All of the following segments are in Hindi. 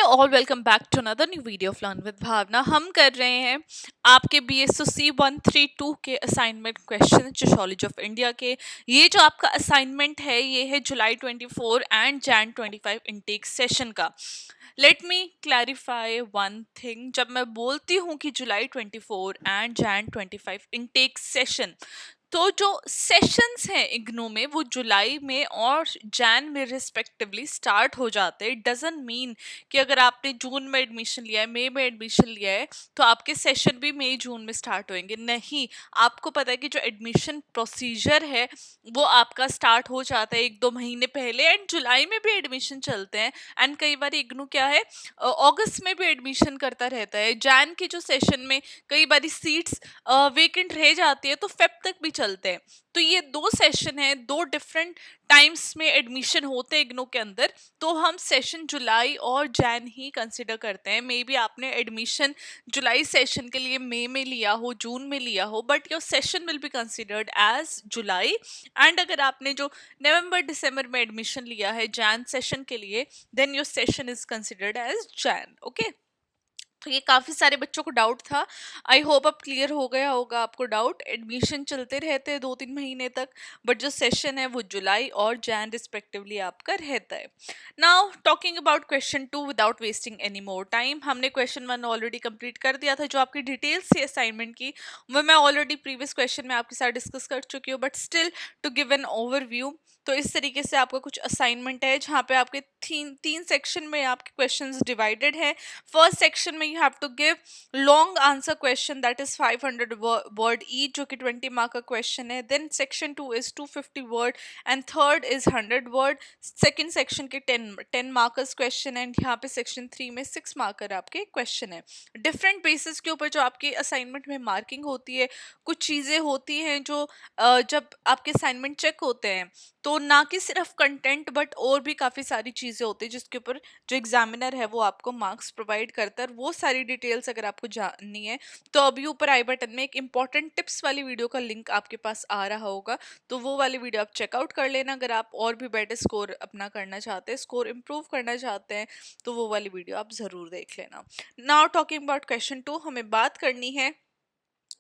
Hello all, welcome back to another new video of learn with Bhavna. हम कर रहे हैं आपके BSc 132 के assignment question sociology of India के। ये जो आपका असाइनमेंट है ये है July 24 and Jan 25 intake session का। Let me clarify one thing, जब मैं बोलती हूँ कि July 24 and Jan 25 intake session, तो जो सेशंस हैं इग्नू में वो जुलाई में और जैन में रिस्पेक्टिवली स्टार्ट हो जाते हैं। डजंट मीन कि अगर आपने जून में एडमिशन लिया है, मई में एडमिशन लिया है, तो आपके सेशन भी मई जून में स्टार्ट होंगे। नहीं, आपको पता है कि जो एडमिशन प्रोसीजर है वो आपका स्टार्ट हो जाता है 1-2 महीने पहले, एंड जुलाई में भी एडमिशन चलते हैं। एंड कई बार इग्नू क्या है, अगस्त में भी एडमिशन करता रहता है। जैन के जो सेशन में कई बार सीट्स वेकेंट रह जाती है तो फेब तक भी चलते हैं। तो ये दो सेशन है, दो डिफरेंट टाइम्स में एडमिशन होते हैं इग्नू के अंदर। तो हम सेशन जुलाई और जैन ही कंसिडर करते हैं। मे बी आपने एडमिशन जुलाई सेशन के लिए मई में लिया हो, जून में लिया हो, but your session will be considered as जुलाई। एंड अगर आपने जो नवंबर दिसंबर में एडमिशन लिया है जैन सेशन के लिए, then your session is considered as Jan. Okay, तो ये काफ़ी सारे बच्चों को डाउट था। आई होप अब क्लियर हो गया होगा आपको डाउट। एडमिशन चलते रहते हैं 2-3 महीने तक, बट जो सेशन है वो जुलाई और जैन रिस्पेक्टिवली आपका रहता है। Now talking about question 2 without wasting any more time, हमने क्वेश्चन 1 ऑलरेडी कंप्लीट कर दिया था। जो आपकी डिटेल्स थी असाइनमेंट की वो मैं ऑलरेडी प्रीवियस क्वेश्चन में आपके साथ डिस्कस कर चुकी हूँ, but still to give an overview, तो इस तरीके से आपका कुछ असाइनमेंट है जहाँ पे आपके तीन तीन सेक्शन में आपके क्वेश्चंस डिवाइडेड है। फर्स्ट सेक्शन में you have to give long answer question that is 500 word each, जो कि 20 मार्क का क्वेश्चन है। Then section 2 is 250 word and third is 100 word. Second section के 10 मार्कर्स क्वेश्चन, एंड यहाँ पे सेक्शन 3 में 6 मार्कर आपके क्वेश्चन है। डिफरेंट बेसिस के ऊपर जो आपके असाइनमेंट में मार्किंग होती है, कुछ चीज़ें होती हैं जो जब आपके असाइनमेंट चेक होते हैं तो ना कि सिर्फ कंटेंट बट और भी काफ़ी सारी चीज़ें होती है जिसके ऊपर जो एग्जामिनर है वो आपको मार्क्स प्रोवाइड करता है। और वो सारी डिटेल्स अगर आपको जाननी है तो अभी ऊपर आई बटन में एक इंपॉर्टेंट टिप्स वाली वीडियो का लिंक आपके पास आ रहा होगा, तो वो वाली वीडियो आप चेकआउट कर लेना। अगर आप और भी बेटर स्कोर अपना करना चाहते हैं, स्कोर इम्प्रूव करना चाहते हैं, तो वो वाली वीडियो आप ज़रूर देख लेना। नाउ टॉकिंग अबाउट क्वेश्चन 2, हमें बात करनी है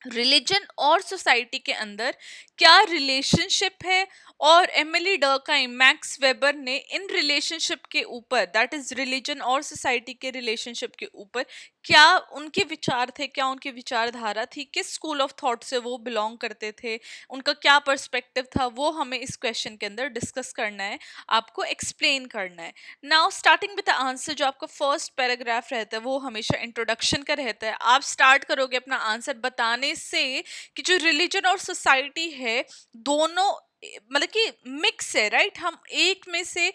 रिलीजन और सोसाइटी के अंदर क्या रिलेशनशिप है। और एमिली डर्कहाइम, मैक्स वेबर ने इन रिलेशनशिप के ऊपर, दैट इज रिलीजन और सोसाइटी के रिलेशनशिप के ऊपर क्या उनके विचार थे, क्या उनकी विचारधारा थी, किस स्कूल ऑफ थॉट से वो बिलोंग करते थे, उनका क्या पर्सपेक्टिव था, वो हमें इस क्वेश्चन के अंदर डिस्कस करना है, आपको एक्सप्लेन करना है। Now starting with the answer, जो आपका फर्स्ट पैराग्राफ रहता है वो हमेशा इंट्रोडक्शन का रहता है। आप स्टार्ट करोगे अपना आंसर बताने से कि जो रिलीजन और सोसाइटी है दोनों मतलब कि मिक्स है, राइट। हम एक में से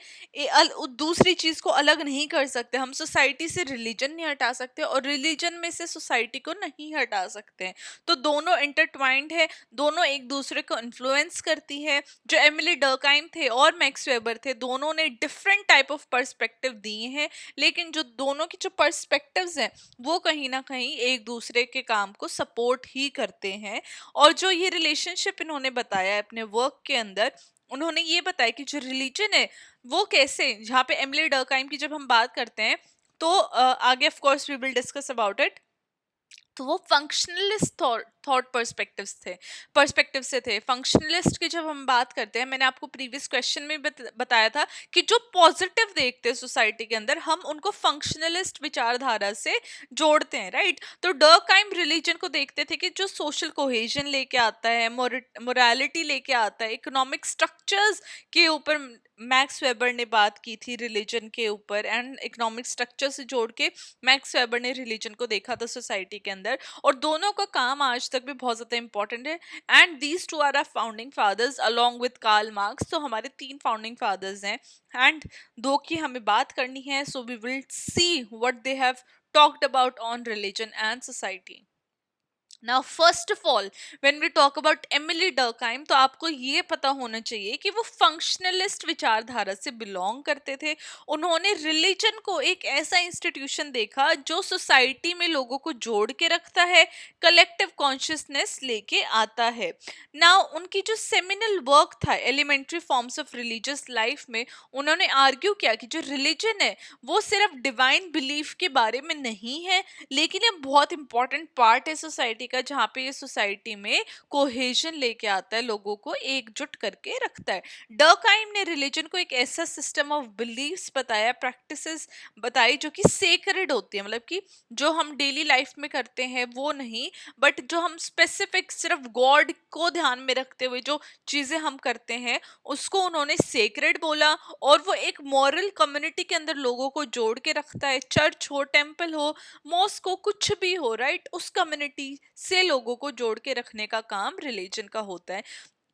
दूसरी चीज को अलग नहीं कर सकते। हम सोसाइटी से रिलीजन नहीं हटा सकते और रिलीजन में से सोसाइटी को नहीं हटा सकते हैं। तो दोनों इंटरट्वाइंड है, दोनों एक दूसरे को इन्फ्लुएंस करती है। जो एमिली डर्कहाइम थे और मैक्स वेबर थे, दोनों ने डिफरेंट टाइप ऑफ पर्सपेक्टिव दिए हैं, लेकिन जो दोनों की जो पर्सपेक्टिव्स हैं वो कहीं ना कहीं एक दूसरे के काम को सपोर्ट ही करते हैं। और जो ये रिलेशनशिप इन्होंने बताया है अपने वर्क के अंदर, उन्होंने ये बताया कि जो रिलीजन है वो कैसे, जहाँ पे एमिली डर्कहाइम की जब हम बात करते हैं तो आगे of course we will discuss about it, तो वो फंक्शनलिस्ट थॉट पर्सपेक्टिव से थे। फंक्शनलिस्ट की जब हम बात करते हैं, मैंने आपको प्रीवियस क्वेश्चन में बताया था कि जो पॉजिटिव देखते हैं सोसाइटी के अंदर, हम उनको फंक्शनलिस्ट विचारधारा से जोड़ते हैं, राइट। तो डर्कहाइम रिलीजन को देखते थे कि जो सोशल कोहेजन लेके आता है, मोरालिटी लेके आता है, इकोनॉमिक स्ट्रक्चर्स के ऊपर मैक्स वेबर ने बात की थी रिलीजन के ऊपर, एंड इकोनॉमिक स्ट्रक्चर से जोड़ के मैक्स वेबर ने रिलीजन को देखा था सोसाइटी के अंदर। और दोनों का काम आज तक भी बहुत ज़्यादा इंपॉर्टेंट है। And these two are are founding fathers along with Karl Marx. तो हमारे 3 फाउंडिंग फादर्स हैं, एंड 2 की हमें बात करनी है। So we will see what they have talked about on religion and society. Now first of all when we talk about Emile Durkheim, तो आपको ये पता होना चाहिए कि वो फंक्शनलिस्ट विचारधारा से बिलोंग करते थे। उन्होंने रिलीजन को एक ऐसा इंस्टीट्यूशन देखा जो सोसाइटी में लोगों को जोड़ के रखता है, कलेक्टिव कॉन्शियसनेस लेके आता है। नाउ उनकी जो सेमिनल वर्क था elementary forms of religious life में, उन्होंने आर्ग्यू किया कि जो रिलीजन है वो सिर्फ डिवाइन बिलीफ के बारे में नहीं है, लेकिन ये बहुत इंपॉर्टेंट पार्ट है सोसाइटी का, जहाँ पे ये सोसाइटी में कोहेजन लेके आता है, लोगों को एकजुट करके रखता है। डर्कहाइम ने रिलीजन को एक ऐसा सिस्टम ऑफ बिलीव्स बताया, प्रैक्टिसेस बताई जो कि सेक्रेड होती है, मतलब कि जो हम डेली लाइफ में करते हैं वो नहीं, बट जो हम स्पेसिफिक सिर्फ गॉड को ध्यान में रखते हुए जो चीजें हम करते हैं उसको उन्होंने सेक्रेड बोला। और वो एक मॉरल कम्युनिटी के अंदर लोगों को जोड़ के रखता है, चर्च हो, टेम्पल हो, मॉस्क हो, कुछ भी हो, राइट, उस कम्युनिटी से लोगों को जोड़ के रखने का काम रिलीजन का होता है।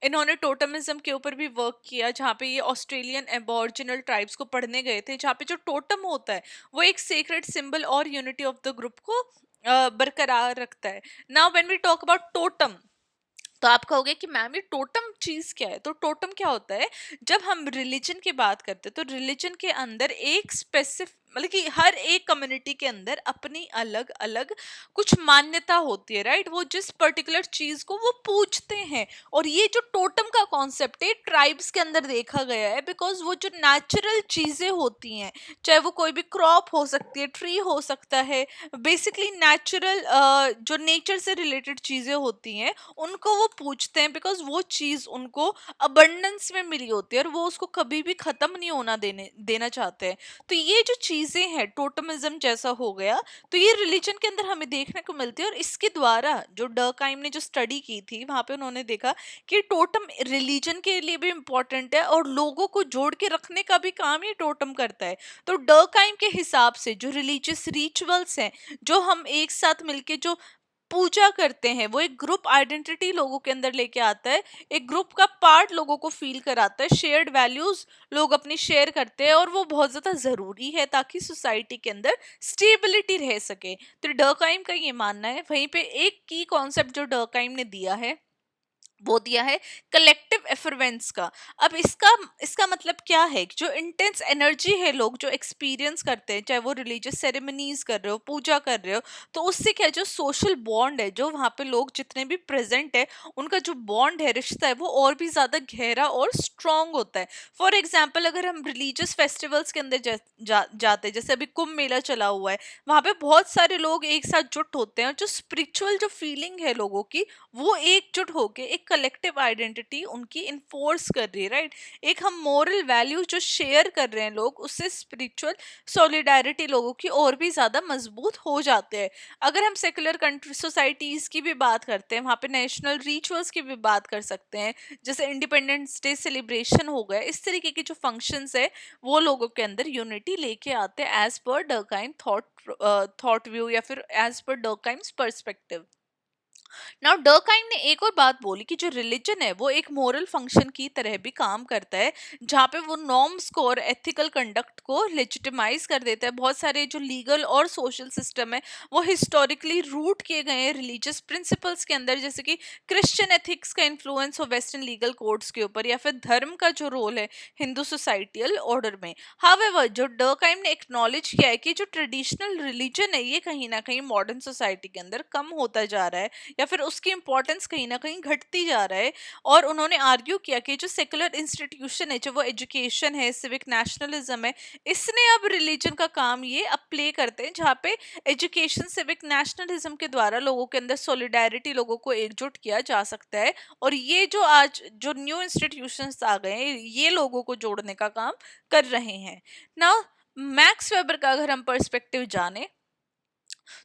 इन्होंने टोटमिज्म के ऊपर भी वर्क किया, जहाँ पे ये ऑस्ट्रेलियन एबॉर्जिनल ट्राइब्स को पढ़ने गए थे, जहाँ पे जो टोटम होता है वो एक सेक्रेट सिंबल और यूनिटी ऑफ द ग्रुप को बरकरार रखता है। Now when we talk about totem, तो आप कहोगे कि मैम ये टोटम चीज क्या है? तो टोटम क्या होता है, जब हम रिलीजन की बात करते हैं तो रिलीजन के अंदर एक स्पेसिफिक, मतलब कि हर एक कम्युनिटी के अंदर अपनी अलग अलग कुछ मान्यता होती है, राइट, वो जिस पर्टिकुलर चीज को वो पूछते हैं। और ये जो टोटम का कॉन्सेप्ट है ट्राइब्स के अंदर देखा गया है, बिकॉज वो जो नेचुरल चीजें होती हैं, चाहे वो कोई भी क्रॉप हो सकती है, ट्री हो सकता है, बेसिकली नेचुरल जो नेचर से रिलेटेड चीजें होती हैं उनको वो पूछते हैं, बिकॉज वो चीज उनको अबंडेंस में मिली होती है और वो उसको कभी भी खत्म नहीं होना देना चाहते हैं। तो ये जो चीजें हैं टोटमिज्म जैसा हो गया, तो ये रिलीजन के अंदर हमें देखने को मिलती है। और इसके द्वारा जो डर्कहाइम ने जो स्टडी की थी वहां पे उन्होंने देखा कि टोटम रिलीजन के लिए भी इम्पोर्टेंट है और लोगों को जोड़ के रखने का भी काम ये टोटम करता है। तो डर्कहाइम के हिसाब से जो रिलीजियस रिचुअल्स हैं, जो हम एक साथ मिलके जो पूजा करते हैं, वो एक ग्रुप आइडेंटिटी लोगों के अंदर लेके आता है, एक ग्रुप का पार्ट लोगों को फील कराता है, शेयर्ड वैल्यूज लोग अपनी शेयर करते हैं, और वो बहुत ज्यादा जरूरी है ताकि सोसाइटी के अंदर स्टेबिलिटी रह सके। तो डर्कहाइम का ये मानना है। वहीं पे एक की कॉन्सेप्ट जो डर्कहाइम ने दिया है वो दिया है कलेक्टिव एफर्वेंस का। अब इसका इसका मतलब क्या है कि जो इंटेंस एनर्जी है लोग जो एक्सपीरियंस करते हैं, चाहे वो रिलीजियस सेरेमनीज कर रहे हो, पूजा कर रहे हो, तो उससे क्या है, जो सोशल बॉन्ड है, जो वहाँ पे लोग जितने भी प्रेजेंट है उनका जो बॉन्ड है, रिश्ता है, वो और भी ज्यादा गहरा और स्ट्रांग होता है। फॉर एग्जाम्पल अगर हम रिलीजियस फेस्टिवल्स के अंदर जाते हैं, जैसे अभी कुंभ मेला चला हुआ है, वहाँ पे बहुत सारे लोग एक साथ जुट होते हैं और जो स्पिरिचुअल जो फीलिंग है लोगों की, वो एकजुट होके एक कलेक्टिव आइडेंटिटी उनकी इन्फोर्स कर रही है, राइट। एक हम मोरल वैल्यू जो शेयर कर रहे हैं लोग, उससे स्पिरिचुअल सॉलिडारिटी लोगों की और भी ज्यादा मजबूत हो जाते हैं। अगर हम सेकुलर कंट्री सोसाइटीज की भी बात करते हैं, वहाँ पे नेशनल रिचुअल्स की भी बात कर सकते हैं, जैसे इंडिपेंडेंस डे सेलिब्रेशन हो गया, इस तरीके के जो फंक्शंस है वो लोगों के अंदर यूनिटी लेके आते हैं, as per Durkheim thought view, या फिर as per डर्कहाइम्स perspective. Now Durkheim ने एक और बात बोली कि जो रिलीजन है वो एक मोरल फंक्शन की तरह भी काम करता है, जहाँ पे वो नॉर्म्स को और एथिकल कंडक्ट को लेजिटिमाइज कर देता है। बहुत सारे जो लीगल और सोशल सिस्टम है वो हिस्टोरिकली रूट किए गए हैं रिलीजियस प्रिंसिपल्स के अंदर, जैसे कि क्रिश्चियन एथिक्स का इन्फ्लुएंस हो वेस्टर्न लीगल कोड्स के ऊपर, या फिर धर्म का जो रोल है हिंदू सोसाइटियल ऑर्डर में। हावेवर जो डर्कहाइम ने एक्नॉलेज किया है कि जो ट्रेडिशनल रिलीजन है ये कहीं ना कहीं मॉडर्न सोसाइटी के अंदर कम होता जा रहा है, या फिर उसकी इंपॉर्टेंस कहीं ना कहीं घटती जा रहा है। और उन्होंने आर्ग्यू किया कि जो सेकुलर इंस्टीट्यूशन है, जो वो एजुकेशन है, सिविक नेशनलिज्म है, इसने अब रिलीजन का काम ये अब प्ले करते हैं, जहाँ पे एजुकेशन सिविक नेशनलिज्म के द्वारा लोगों के अंदर सॉलिडारिटी, लोगों को एकजुट किया जा सकता है। और ये जो आज जो न्यू इंस्टीट्यूशंस आ गए हैं ये लोगों को जोड़ने का काम कर रहे हैं। ना मैक्स वेबर का अगर हम पर्सपेक्टिव जाने,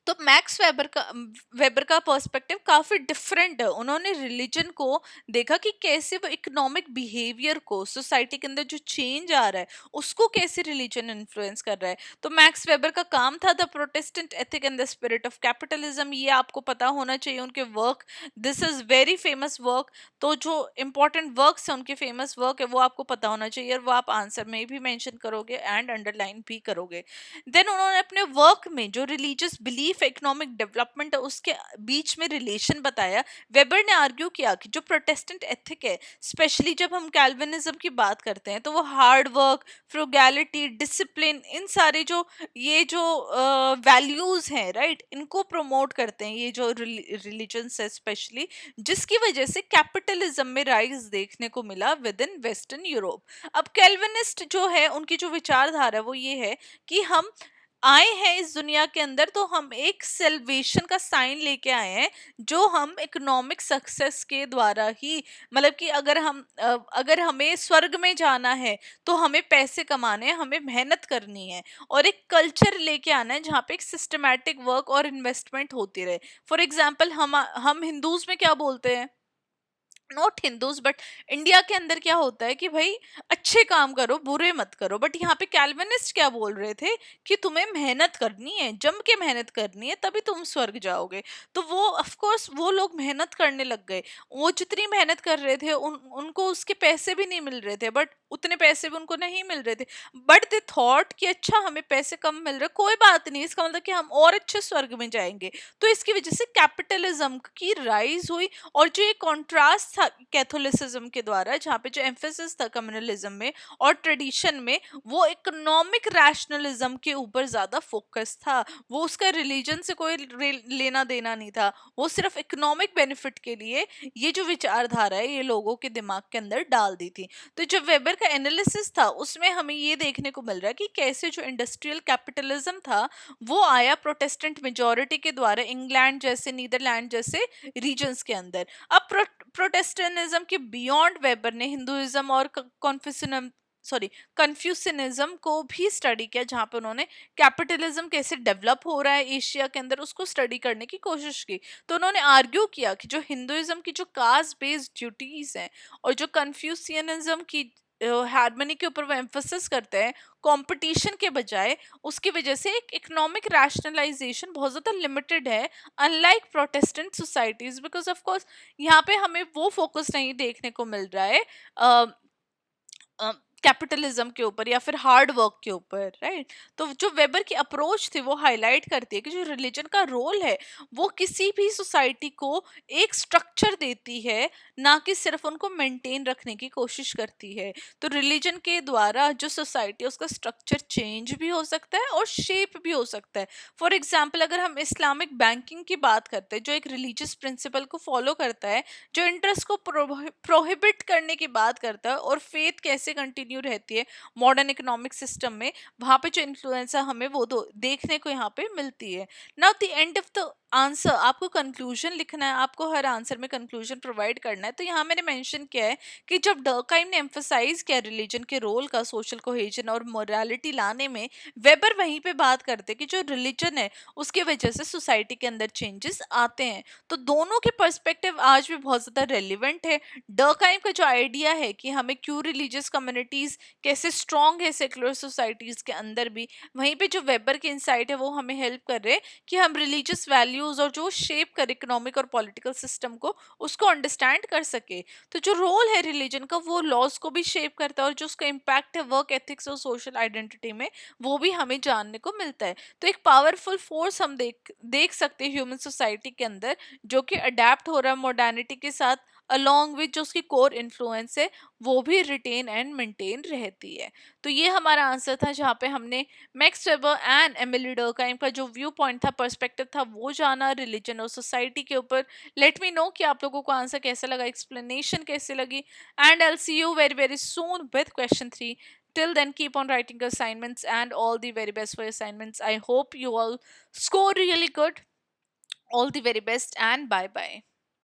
तो मैक्स वेबर का पर्सपेक्टिव काफी डिफरेंट है। उन्होंने रिलीजन को देखा कि कैसे वो इकोनॉमिक बिहेवियर को, सोसाइटी के अंदर जो चेंज आ रहा है उसको कैसे रिलीजन इन्फ्लुएंस कर रहा है। तो मैक्स वेबर का काम था the Protestant ethic and the spirit of capitalism, ये आपको पता होना चाहिए उनके work, this is very famous work. तो जो इंपॉर्टेंट वर्क्स है उनके फेमस वर्क है वो आपको पता होना चाहिए, और वो आप आंसर में भी मेंशन करोगे एंड अंडरलाइन भी करोगे। देन उन्होंने अपने वर्क में जो रिलीजियस बिलीफ है, इकोनॉमिक डेवलपमेंट है, उसके बीच में रिलेशन बताया। वेबर ने आर्ग्यू किया कि जो प्रोटेस्टेंट एथिक है, स्पेशली जब हम कैल्विनिज्म की बात करते हैं, तो वो हार्ड वर्क, फ्रुगैलिटी, डिसिप्लिन, इन सारे जो ये जो वैल्यूज हैं, राइट, इनको प्रमोट करते हैं ये जो रिलीजन्स है स्पेशली, जिसकी वजह से कैपिटलिज्म में राइज देखने को मिला विद इन वेस्टर्न यूरोप। अब कैल्विनिस्ट जो है उनकी जो विचारधारा है वो ये है कि हम आए हैं इस दुनिया के अंदर तो हम एक सेल्वेशन का साइन लेके आए हैं, जो हम इकोनॉमिक सक्सेस के द्वारा ही, मतलब कि अगर हमें स्वर्ग में जाना है तो हमें पैसे कमाने हैं, हमें मेहनत करनी है, और एक कल्चर लेके आना है जहाँ पे एक सिस्टमैटिक वर्क और इन्वेस्टमेंट होती रहे। फॉर एग्जाम्पल हम हिंदूज में क्या बोलते हैं, नॉट हिंदूज बट इंडिया के अंदर क्या होता है कि भाई अच्छे काम करो, बुरे मत करो। बट यहाँ पे कैल्विनिस्ट क्या बोल रहे थे कि तुम्हें मेहनत करनी है, जम के मेहनत करनी है, तभी तुम स्वर्ग जाओगे। तो वो ऑफ कोर्स वो लोग मेहनत करने लग गए। वो जितनी मेहनत कर रहे थे उनको उसके पैसे भी नहीं मिल रहे थे, बट उतने पैसे भी उनको नहीं मिल रहे थे। बट दे थॉट कि अच्छा हमें पैसे कम मिल रहे, कोई बात नहीं, इसका मतलब कि हम और अच्छे स्वर्ग में जाएंगे। तो इसकी वजह से कैपिटलिज्म की राइज हुई। और जो ये कॉन्ट्रास्ट था कैथोलिसिज्म के द्वारा, जहाँ पे जो एम्फेसिस था कम्युनलिज्म में और ट्रेडिशन में, वो इकोनॉमिक रैशनलिज्म के ऊपर ज्यादा फोकस था। वो उसका रिलीजन से कोई लेना देना नहीं था, वो सिर्फ इकोनॉमिक बेनिफिट के लिए ये जो विचारधारा है ये लोगों के दिमाग के अंदर डाल दी थी। तो जो वेबर का एनालिसिस था उसमें हमें ये देखने को मिल रहा है कि कैसे जो इंडस्ट्रियल कैपिटलिज्म था वो आया प्रोटेस्टेंट मेजोरिटी के द्वारा, इंग्लैंड जैसे, नीदरलैंड जैसे रीजन्स के अंदर। अब प्रोटेस्टेंटिज्म के बियॉन्ड वेबर ने हिंदुइज्म और कन्फ्यूशनिज्म को भी स्टडी किया, जहां पे उन्होंने कैपिटलिज्म कैसे डेवलप हो रहा है एशिया के अंदर उसको स्टडी करने की कोशिश की। तो उन्होंने आर्ग्यू किया कि जो हिंदुइज्म की जो कास्ट बेस्ड ड्यूटीज हैं और जो कन्फ्यूशियनिज्म की हार्मनी के ऊपर वो एम्फोसिस करते हैं कंपटीशन के बजाय, उसकी वजह से एक इकोनॉमिक रैशनलाइजेशन बहुत ज़्यादा लिमिटेड है, unlike Protestant societies. Because of course यहाँ पे हमें वो फोकस नहीं देखने को मिल रहा है कैपिटलिज्म के ऊपर या फिर हार्ड वर्क के ऊपर, राइट। तो जो वेबर की अप्रोच थी वो हाईलाइट करती है कि जो रिलीजन का रोल है वो किसी भी सोसाइटी को एक स्ट्रक्चर देती है, ना कि सिर्फ उनको मेंटेन रखने की कोशिश करती है। तो रिलीजन के द्वारा जो सोसाइटी है उसका स्ट्रक्चर चेंज भी हो सकता है और शेप भी हो सकता है। फॉर एग्जाम्पल अगर हम इस्लामिक बैंकिंग की बात करते हैं जो एक रिलीजियस प्रिंसिपल को फॉलो करता है, जो इंटरेस्ट को प्रोहिबिट करने की बात करता है, और फेथ कैसे कंटिन्यू रहती है मॉडर्न इकोनॉमिक सिस्टम में, वहां पे जो इन्फ्लुएंस है हमें वो तो देखने को यहाँ पे मिलती है। Now the end of the answer, आपको कंक्लूजन लिखना है, आपको हर आंसर में कंक्लूजन प्रोवाइड करना है। तो यहाँ मैंने मेंशन किया है कि जब डर्कहाइम ने एम्फसाइज किया रिलीजन के रोल का सोशल कोहेजन और मोरालिटी लाने में, वेबर वहीं पे बात करते कि जो रिलीजन है उसकी वजह से सोसाइटी के अंदर चेंजेस आते हैं। तो दोनों के पर्सपेक्टिव आज भी बहुत ज़्यादा रेलिवेंट है। डर्कहाइम का जो आइडिया है कि हमें क्यों रिलीजियस कम्युनिटीज़ कैसे स्ट्रॉन्ग है सेकुलर सोसाइटीज़ के अंदर भी, वहीं पे जो वेबर के इंसाइट है वो हमें हेल्प कर रहे हैं कि हम रिलीजियस वैल्यूज़ और जो शेप कर इकोनॉमिक और पॉलिटिकल सिस्टम को, उसको अंडरस्टैंड कर सके। तो जो रोल है रिलीजन का वो लॉज को भी शेप करता है, और जो उसका इम्पैक्ट है वर्क एथिक्स और सोशल आइडेंटिटी में, वो भी हमें जानने को मिलता है। तो एक पावरफुल फोर्स हम देख सकते हैं ह्यूमन सोसाइटी के अंदर, जो कि अडेप्ट हो रहा है मॉडर्निटी के साथ, अलॉन्ग विद जो उसकी कोर इन्फ्लुएंस है वो भी रिटेन एंड मेंटेन रहती है। तो ये हमारा आंसर था, जहाँ पे हमने max weber and Emily Durkheim का जो व्यू पॉइंट था, पर्सपेक्टिव था, वो जाना रिलीजन और सोसाइटी के ऊपर। लेट मी नो कि आप लोगों को आंसर कैसा लगा, एक्सप्लेनेशन कैसी लगी, and I will see you very very soon with question 3. Till then, keep on writing your assignments and all the very best for your assignments. I hope you all score really good. All the very best and bye bye.